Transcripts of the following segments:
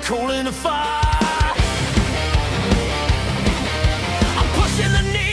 Coal in the fire. I'm pushing the needle.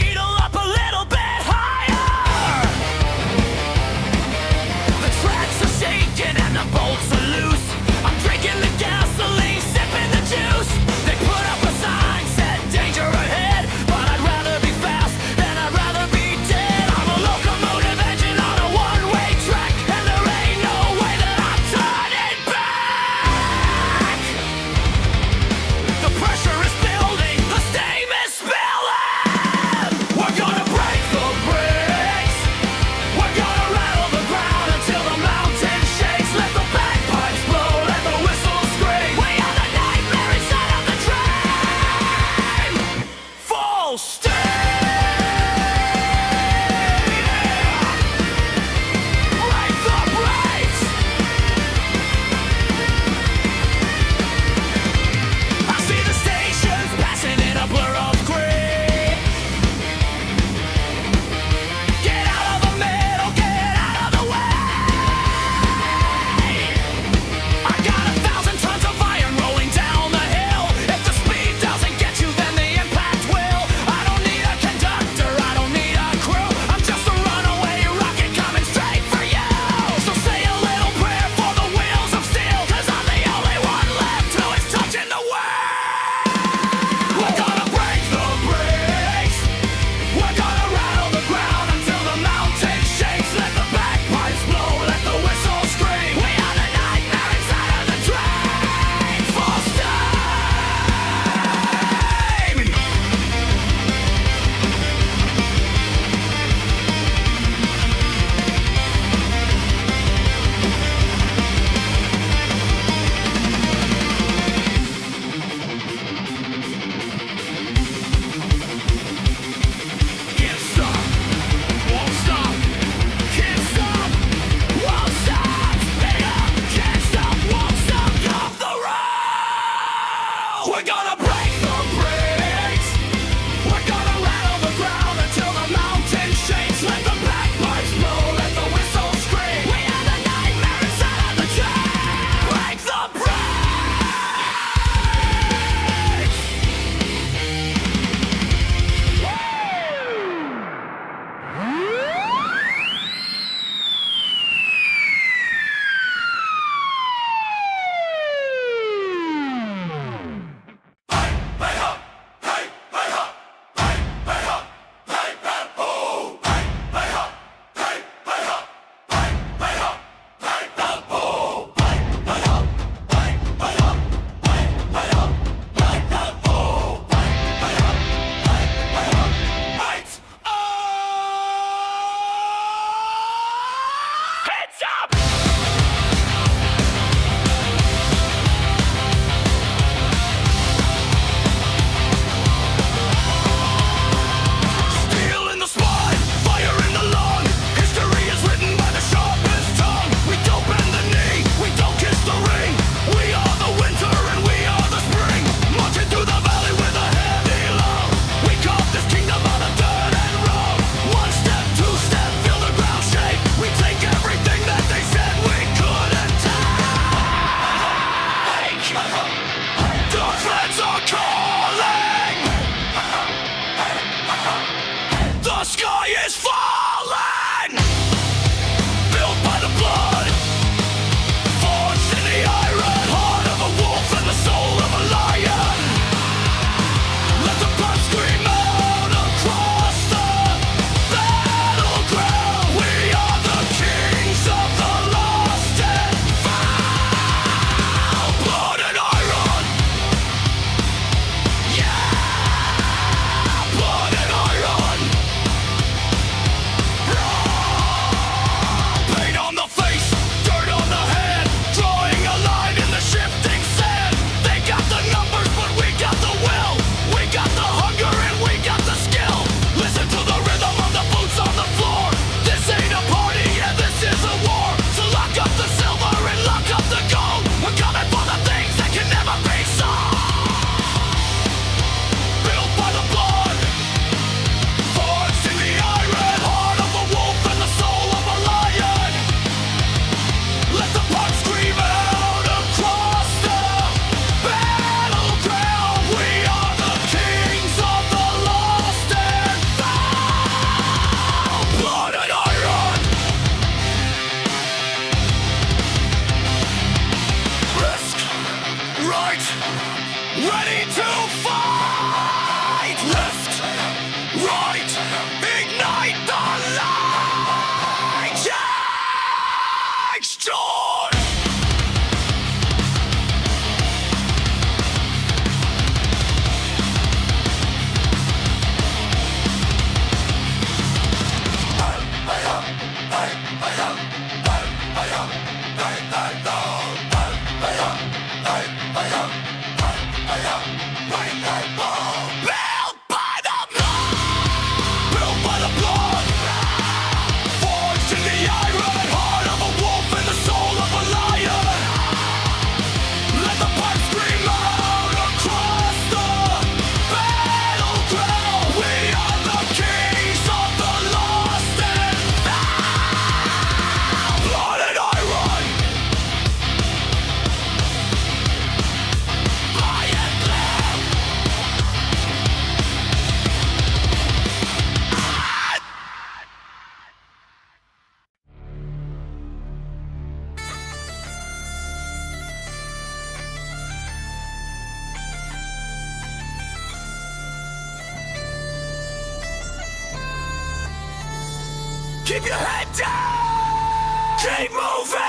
Keep your head down. Keep moving.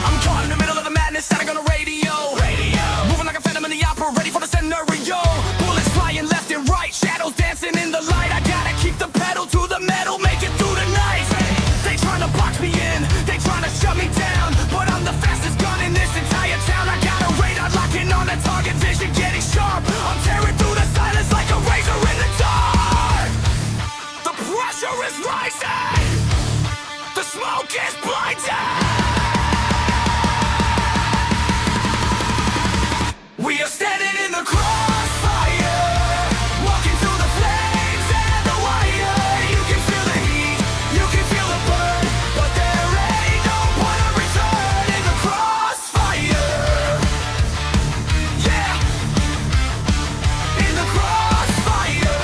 I'm caught in the middle of the madness, static on the radio. Moving like a phantom in the opera, ready for the scenario. Bullets flying left and right, shadows dancing in the light. I gotta keep the pedal to the metal, make it through the night. They trying to box me in, they trying to shut me down, but I'm the fastest gun in this entire town. I got a radar locking on the target, vision getting sharp. I'm tearing through the silence like a razor in the dark. The pressure is rising, the smoke is blinding. We are standing in the crossfire, walking through the flames and the wire. You can feel the heat, you can feel the burn, but there ain't no point of return in the crossfire. Yeah, in the crossfire.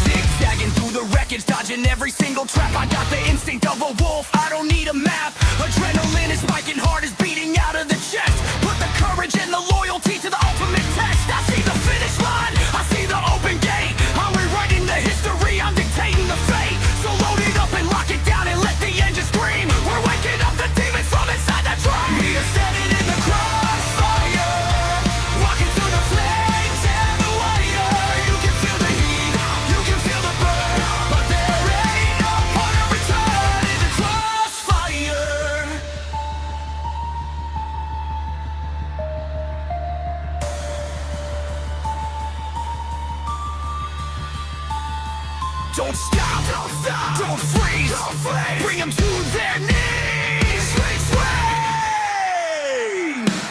Zigzagging through the wreckage, dodging every single trap. I got the instinct of a wolf, I don't need a map. Adrenaline is spiking, heart is beating out of the chest. Put the courage and the loyalty to the ultimate test. I see the finish line, I see the open gate. I'm rewriting the history, I'm dictating the fate. So load it up and lock it down and let the engine scream. We're waking up the demons from inside the train. We are standing in the crossfire, walking through the flames and the wire. You can feel the heat, you can feel the burn, but there ain't no point of return in the crossfire. Don't stop, don't freeze, bring them to their knees.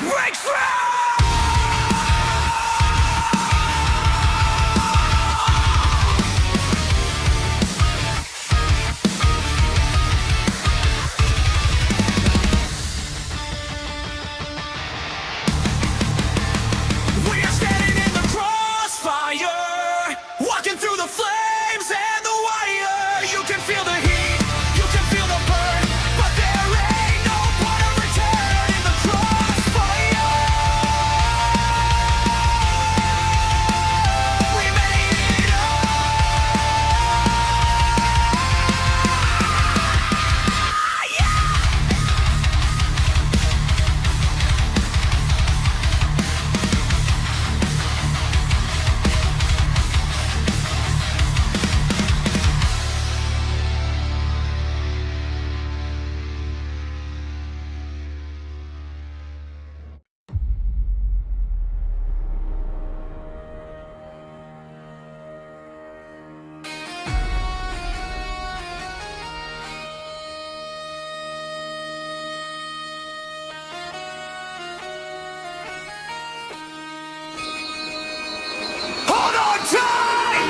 Break free! We are standing in the crossfire, walking through the flames and the wire. You can feel the heat, you can feel the burn, but there ain't no point of return in the crossfire. We made it up. Hold on tight!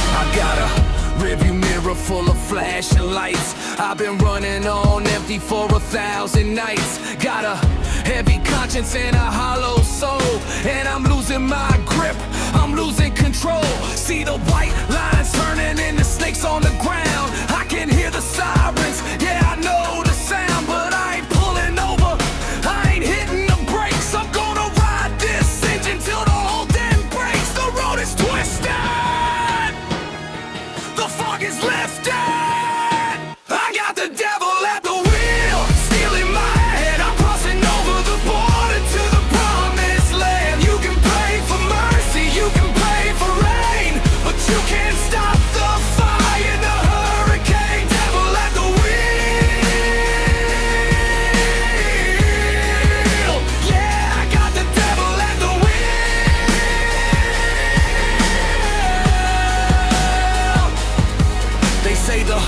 I got a rearview mirror full of flashing lights. I've been running on empty for 1,000 nights. Got a heavy conscience and a hollow soul, and I'm losing my grip, I'm losing control. See the white lines turning into snakes on the ground. I can hear the sirens, yeah, I know the sound, but I ain't pulling over, I ain't hitting the brakes. I'm gonna ride this engine till the whole damn breaks. The road is twisted, the fog is lifted. I got the devil at the wheel, stealing my head. I'm crossing over the border to the promised land. You can pray for mercy, you can pray for rain, but you can't stop the fire, the hurricane. Devil at the wheel. Yeah, I got the devil at the wheel. They say the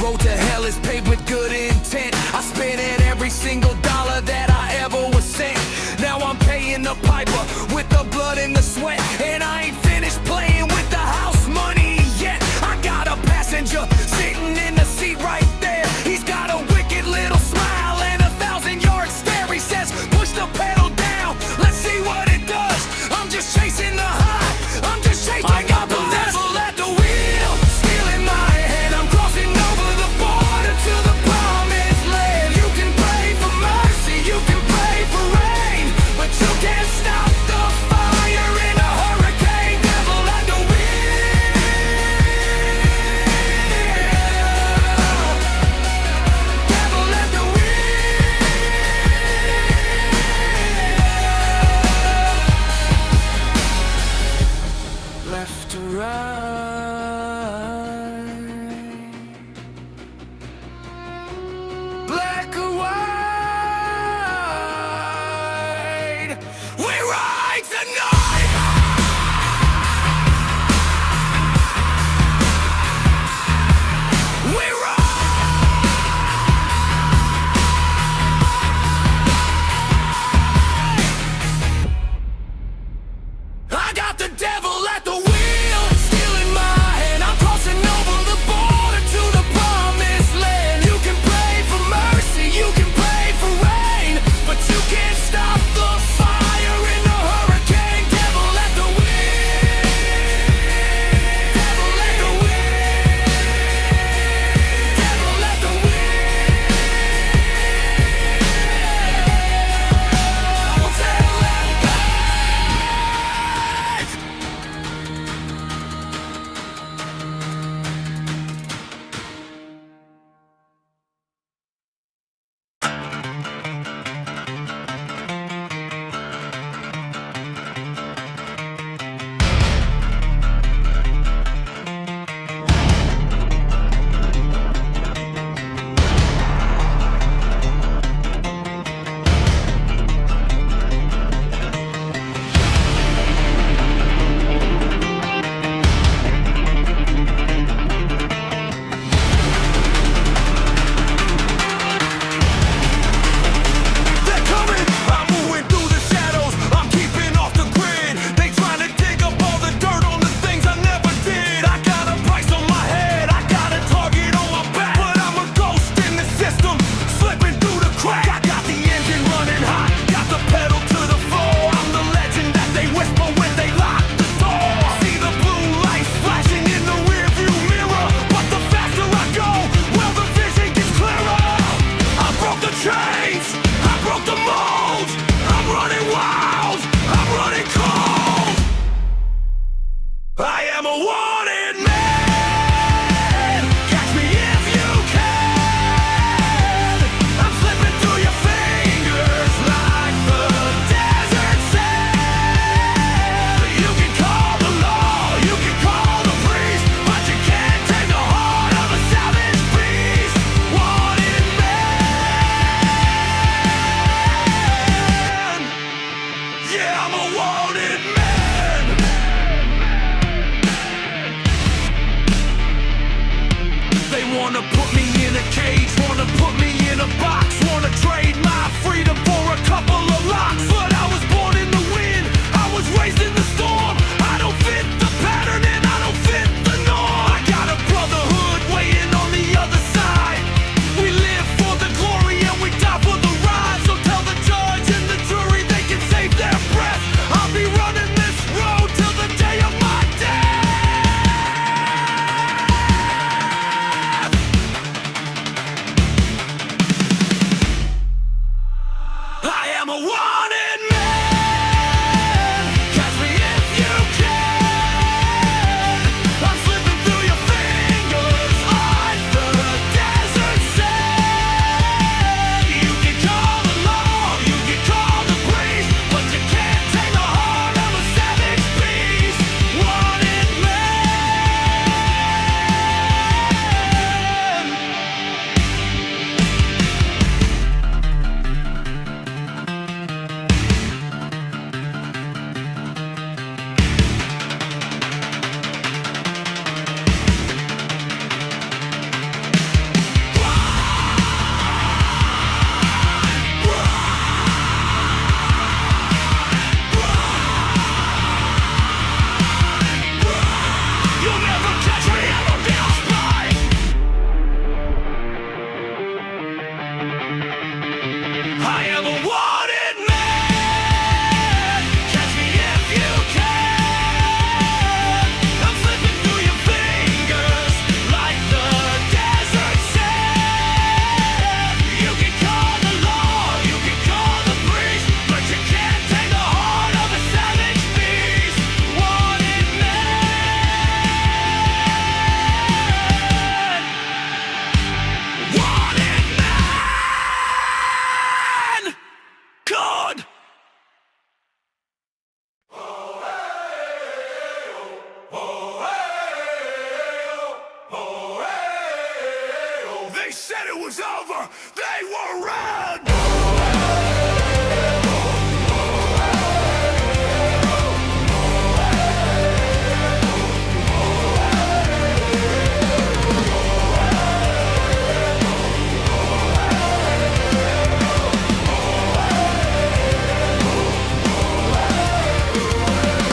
road to hell is paved with good intent. I spent it every single dollar that I ever was sent. Now I'm paying the piper with the blood and the sweat, and I ain't finished playing with the house money yet. I got a passenger sitting in the seat right there. He's got a wicked little smile and 1,000 Wanna put me in a cage, wanna put me in a box, wanna trade my freedom for a couple of locks. But I was born in the wind, I was raised in the storm. I don't fit the pattern and I don't fit the norm. I got a brotherhood waiting on the other side. We live for the glory and we die for the ride. So tell the judge and the jury they can save their breath. I'll be running this road till the day of my death. I am a wanted man. Catch me if you can. I'm slipping through your fingers like the desert sand. You can call the law, you can call the priest, but you can't take the heart of a savage beast. Wanted man. You'll never catch me, I'm a real spy. I am a wanted man. Catch me if you can. I'm slipping through your fingers like the desert sand. You can call the law, you can call the priest, but you can't take the heart of a savage beast. Wanted man. Wanted man. God. They said it was over. They were wrong.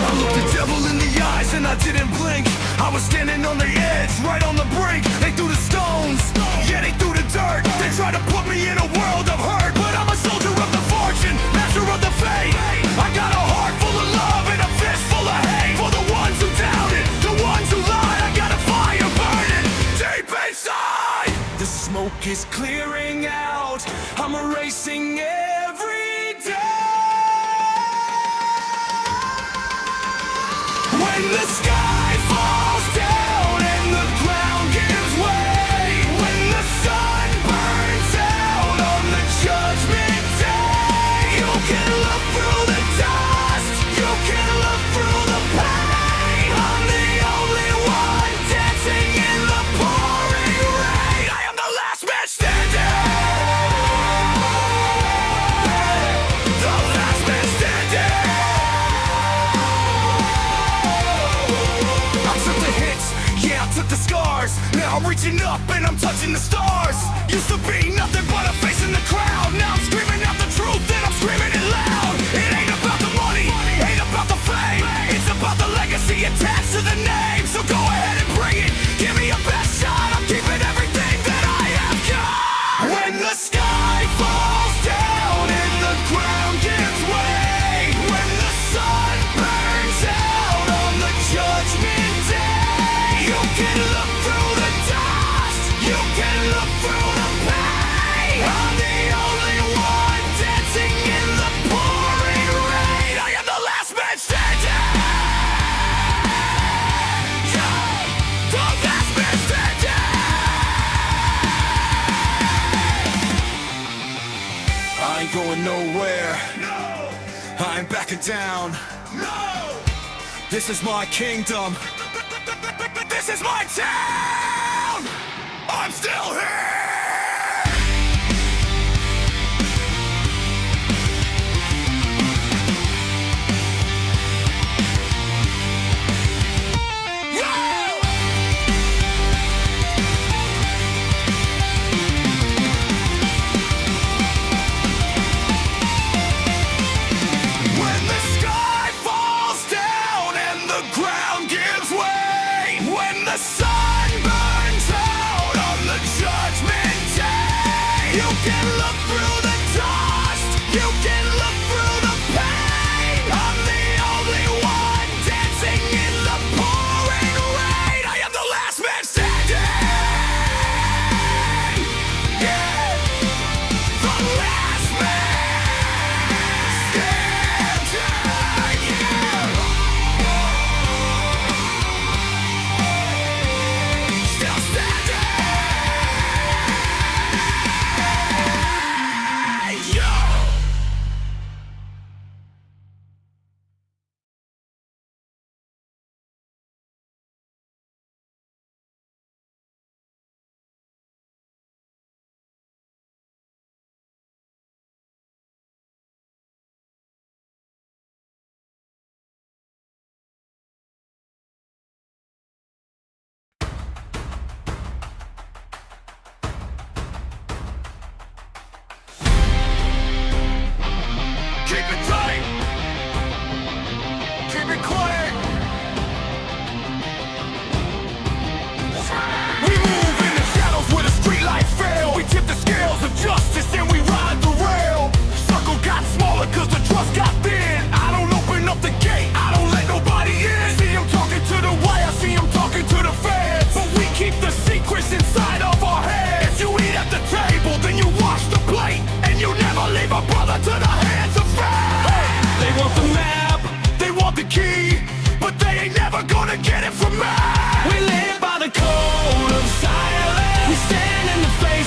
I looked the devil in the eyes and I didn't blink. I was standing on the edge, right on the brink. They threw the stones, yeah, they threw the dirt. They tried to put me in a world of hurt, but I'm a soldier of the fortune, master of the fate. I got a heart full of love and a fist full of hate. For the ones who doubted, the ones who lied, I got a fire burning deep inside. The smoke is clearing out, I'm erasing every day. When the sky falls down and the ground gives way, when the sun burns out on the judgment day, you can look through the dust, you can look through the pain. I'm the only one dancing in the pouring rain. I am the last man standing. The last man standing. I took the hits, yeah, I took the scars. Now I'm reaching up and I'm touching the stars. Used to be nothing but a face in the crowd. Now I'm screaming out the truth and I'm screaming it loud. It ain't about the money, ain't about the fame. It's about the legacy attached to the name. So go ahead and bring it, give me your best shot. I'm keeping everything that I have got. When the sky falls down and the ground gives way, when the sun burns out on the judgment day, you can look through the dust, you can look through the pain. I'm the only one dancing in the pouring rain. I am the last man standing. Yeah, the last man standing. I ain't going nowhere. No. I ain't backing down. No. This is my kingdom. This is my town. I'm still here.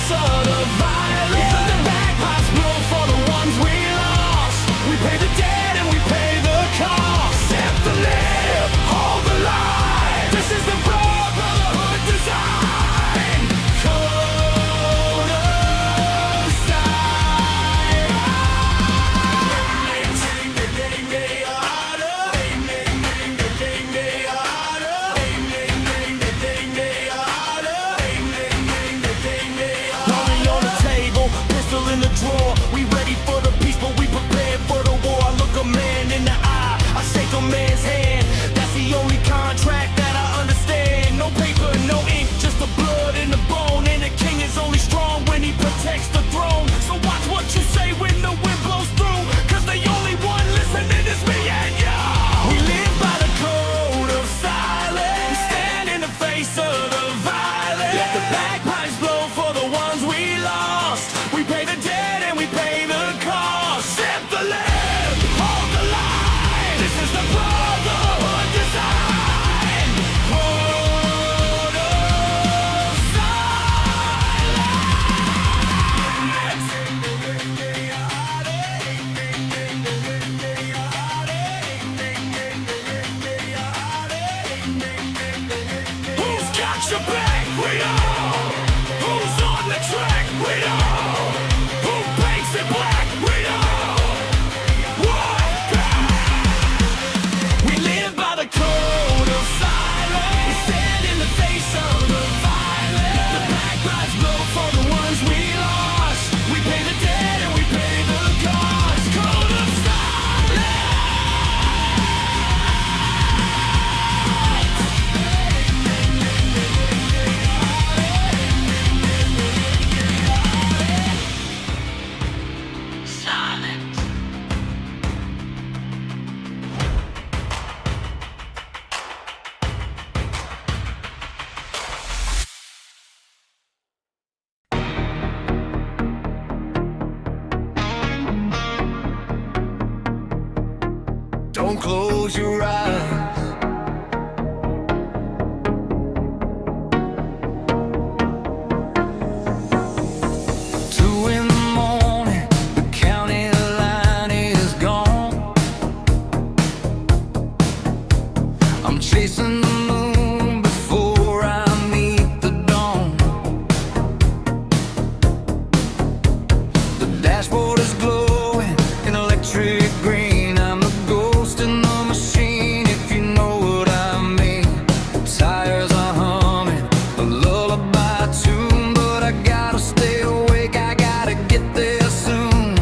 face of the violence. The bagpipes blow for the ones we lost. We pay the debt and we pay the cost. Set the live, hold the line. This is the brotherhood design. Code of style. Money on the table, pistol in the drawer. We ready for the peace, but we prepared for the war. I look a man in the eye, I shake a man's hand. That's the only contract that I understand. No paper, no ink, just the blood and the bone. And the king is only strong when he protects the throne. So watch what you say when the wind blows through, cause the only one listening is me and you. We live by the code of silence. We stand in the face of the violence. Let the bagpipes blow for the ones we lost. We pay the debt and we pay the cost. Sip the live, hold the line. This is the brotherhood design. Code of silence. Who's got your back? We know. Who's on the track? We know. Who paints it black? We know. Wolfpack. We live by the code of silence. We stand in the face of the violence. Let the bagpipes blow for the ones we lost. We pay the debt and we pay the cost. Code of silence. Silence. Don't close your eyes. Two in the morning, the county line is gone. I'm chasing the moon before I meet the dawn. The dashboard is glowing in electric green. I'm the ghost in the machine, if you know what I mean. Tires are humming a lullaby tune, but I gotta stay awake, I gotta get there soon.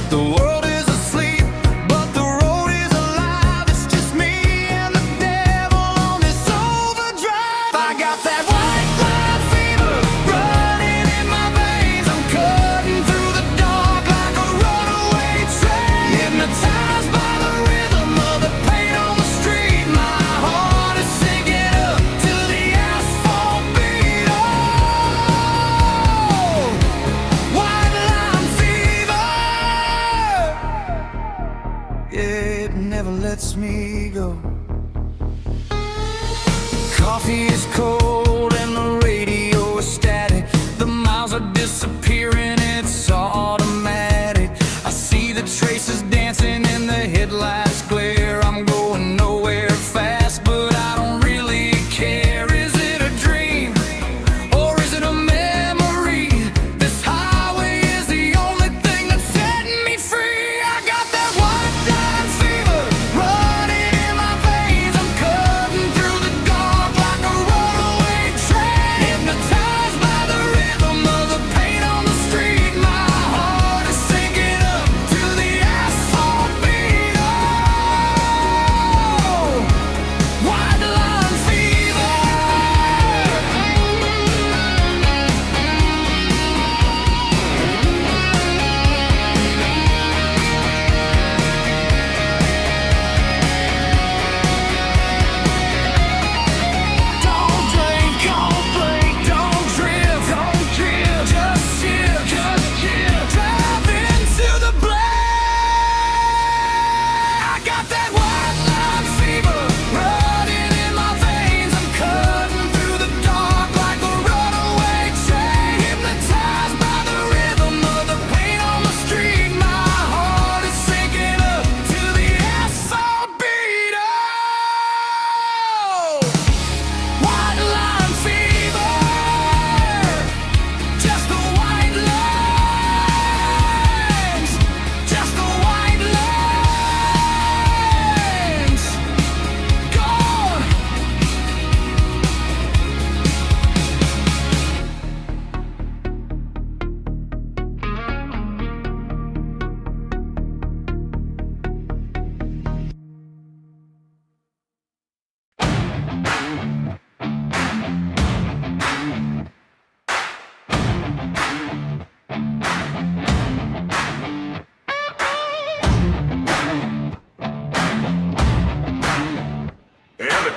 The world is asleep, but the road is alive. It's just me and the devil on this overdrive. I got that white line fever running in my veins. I'm cutting through the dark like a runaway train. Hypnotized by the rhythm of the paint on the street. My heart is sinking up to the asphalt beat. Oh, white line fever. Yeah, it never lets me go. Coffee is cold and the radio is static. The miles are disappearing, it's automatic. I see the traces dancing in the headlights glare. I'm going nowhere fast, but I don't really care. Is it a dream or is it a memory? This highway is the only thing that's setting me free. I got that white line fever running in my veins. I'm cutting through the dark like a runaway train. Hypnotized by the rhythm of the paint on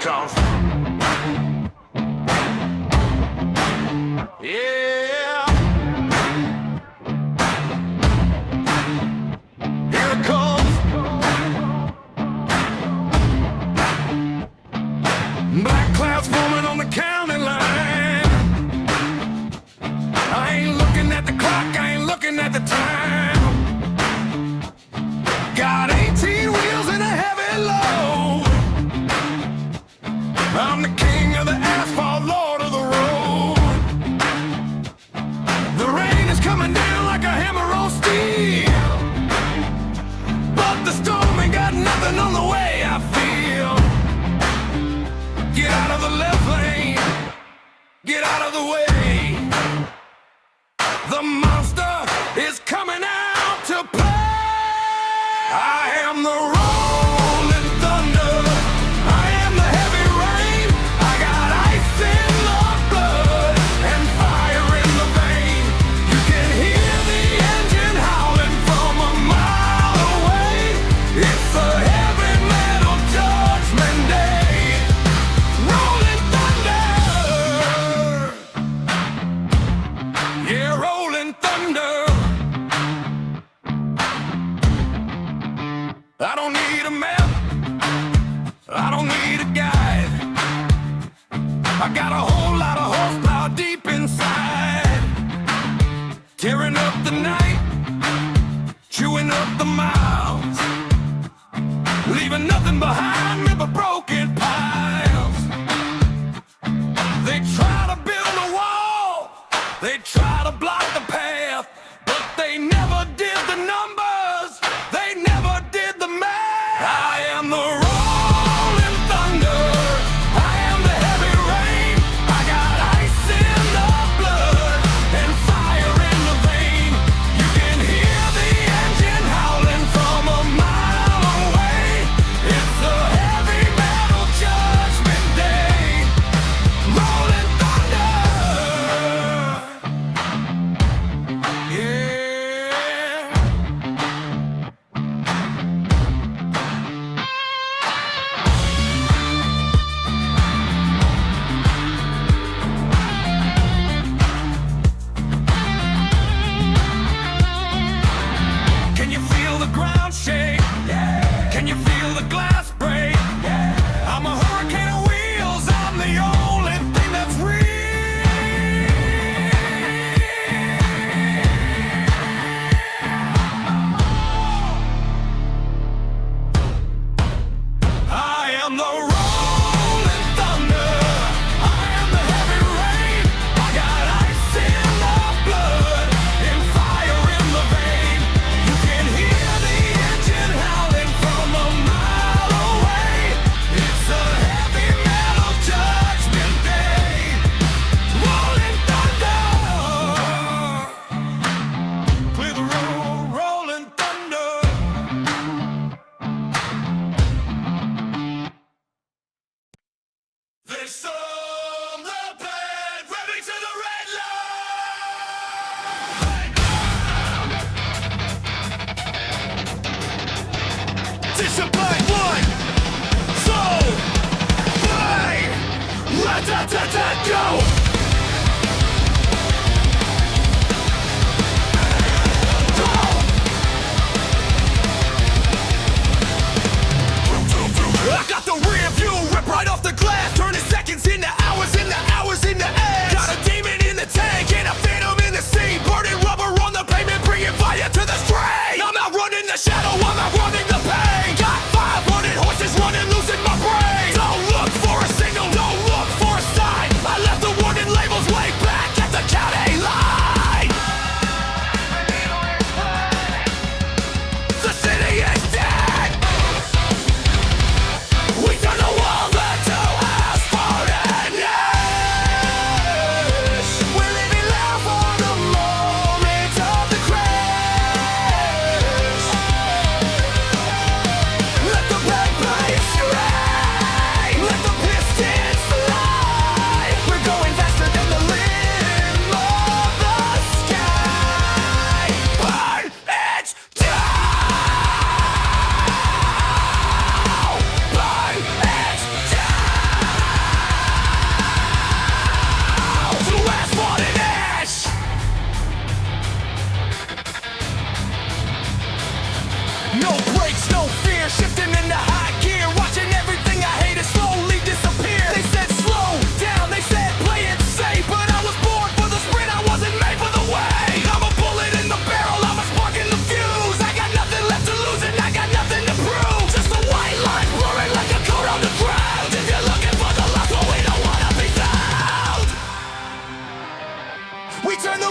'cause yeah, here it comes. Black clouds forming on the county line. I ain't looking at the clock, I ain't looking at the time. Got 18 wheels and a heavy load. I'm the king of the asphalt, lord of the road. The rain is coming down like a hammer on steel, but the storm ain't got nothing on the way, I feel. Get out of the left lane, get out of the way. The monster is coming out to play. I am the rolling thunder, I am the heavy rain. I got ice in the blood and fire in the vein. You can hear the engine howling from a mile away. It's a heavy metal judgment day. Rolling thunder, yeah, rolling thunder. I don't need a map, I don't need a guide. I got a whole lot of horsepower deep inside, tearing up the night, chewing up the miles, leaving nothing behind me but broken piles. They try to build a wall, they try to block the path, but they never did the numbers, they never did the math. I am the rolling thunder, I am the heavy rain. I got ice in the blood and fire in the vein. You can hear the engine howling from a mile away. It's a heavy metal judgment day. Rolling thunder, yeah.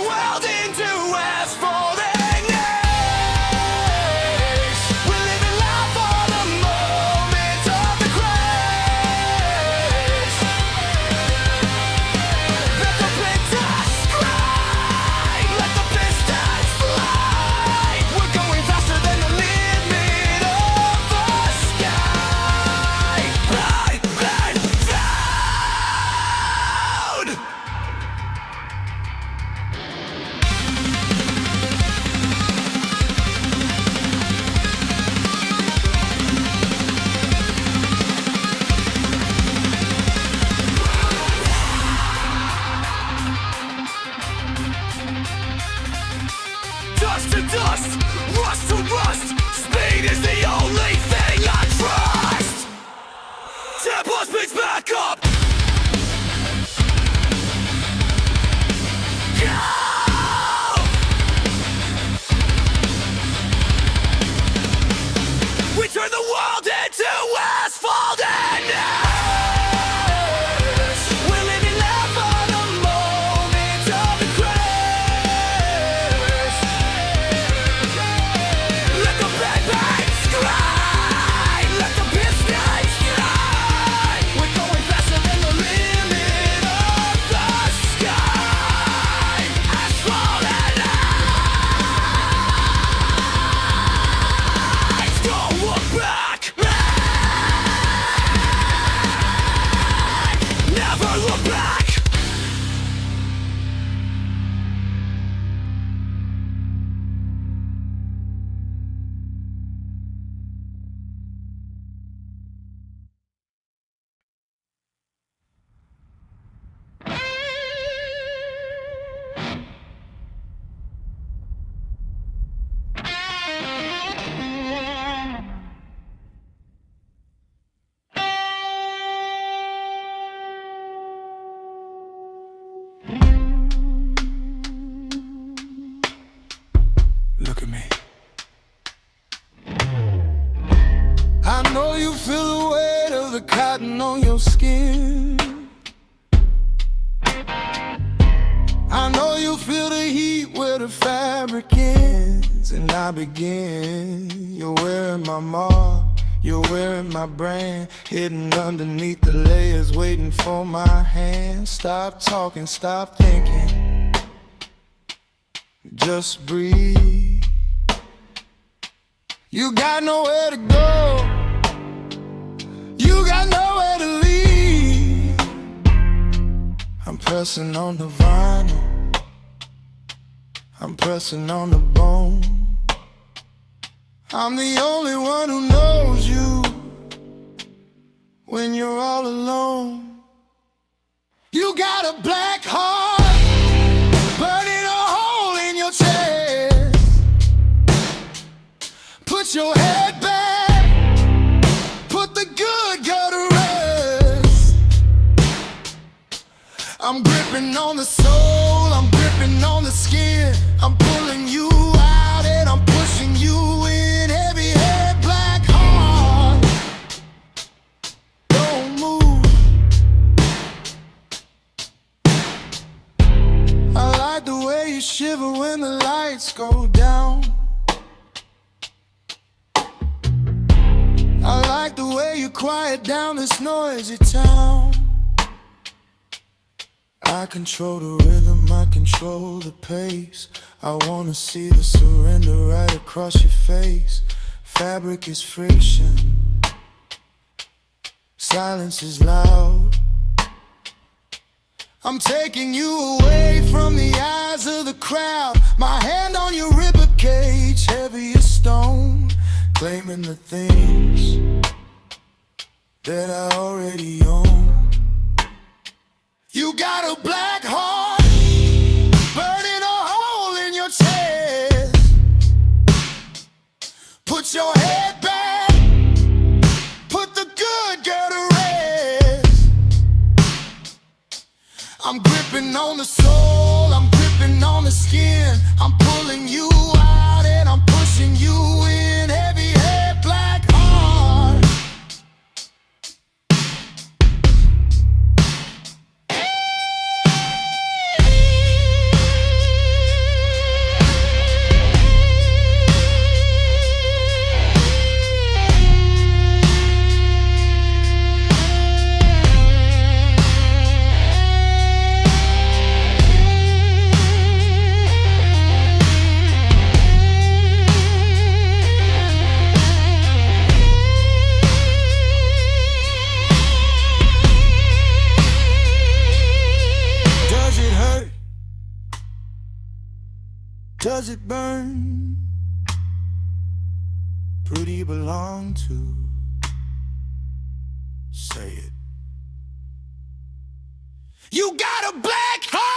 world into asphalt and ash. We're living life for the moment of the crash. Let the pistons cry, let the pistons fly. We're going faster than the limit of the sky. Blind, blind, loud. Dust to dust, rust to rust. Speed is the only thing I trust. Tempo speeds back up. Go! We turn the world into asphalt and ash. We're living life for the moment of the crash. Let the bang bangs cry, let the pistons fly. We're going faster than the limit of the sky. Asphalt and ice. Don't look back. Never look back. Look at me. I know you feel the weight of the cotton on your skin. I know you feel the heat where the fabric ends and I begin. You're wearing my mark, you're wearing my brand, hidden underneath the layers, waiting for my hand. Stop talking, stop thinking, just breathe. You got nowhere to go, you got nowhere to leave. I'm pressing on the vinyl, I'm pressing on the bone. I'm the only one who knows you when you're all alone. You got a black heart, burning a hole in your chest. Put your head back, put the good girl to rest. I'm gripping on the soul, I'm gripping on the skin. I'm pulling you out and I'm pushing you in. Heavy head, black heart, don't move. I like the way you shiver when the lights go down. I like the way you quiet down this noisy town. I control the rhythm, I control the pace. I wanna see the surrender right across your face. Fabric is friction, silence is loud. I'm taking you away from the eyes of the crowd. My hand on your ribcage, heavy as stone, claiming the things that I already own. You got a black heart, burning a hole in your chest. Put your head back, put the good girl to rest. I'm gripping on the soul, I'm gripping on the skin. I'm pulling you out and I'm pushing you in. Heavy head, black heart. Does it burn? Who do you belong to? Say it. You got a black heart.